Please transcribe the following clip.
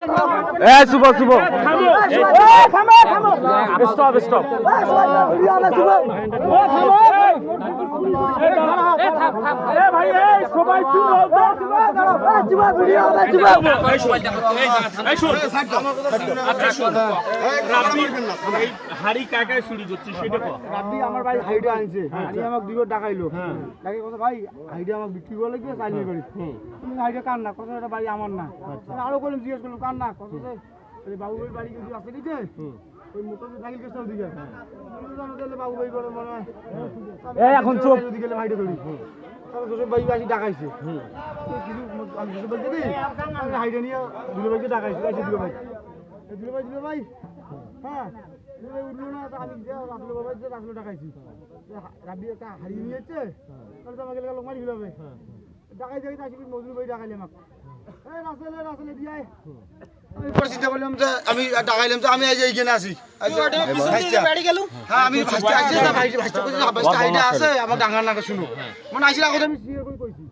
শুভ শুভ stop stop হাড়ি কাকায় চুরি করছিস সেটা রাব্বি আমার ভাই হাইডা আনছে আমি আমাকে দুটো ডাকাইলো ডাকে কথা ভাই হাইডা আমাকে বিক্রি করে লাগবে চাইনি করি তুমি হাইডা কার না কথা এটা ভাই আমার না আরো করলাম জিজ্ঞেস করলাম কার না কথা ওই বাবু ভাই বাড়ি কিছু আছে নিচে ওই মোটর সাইকেল কেসটার দিকে জানো তাহলে বাবু ভাই বলে মনে হয় এখন চোখ যদি গেলে হাইডা ধরি তাহলে জোসেফ ভাই আসি ডাকাইছে কিছু আমি জোসেফ ভাই দেবি আমি হাইডা নিয়ে দুলো ভাইকে ডাকাইছে এসে দুলো ভাই হ্যাঁ উঠলো না আমি রাসুল বাবা রাসুল ডাকাইছি রাব্বি একটা হারিয়ে নিয়েছে তাহলে তো আমাকে লোক মারি ফেলাবে ডাকাই যাই আসি মজুর ভাই ডাকাইলে আমাকে রাসেলে দিয়ে আমি পরিচিত বললাম যে আমি ডাকাইলাম যে আমি এইখানে আছি হ্যাঁ আমি ভাইটা আছে না ভাইটা আছে আমার ডাঙ্গার নাকে শুনো মানে আসলে আগত আমি সিয়ার কই কইছি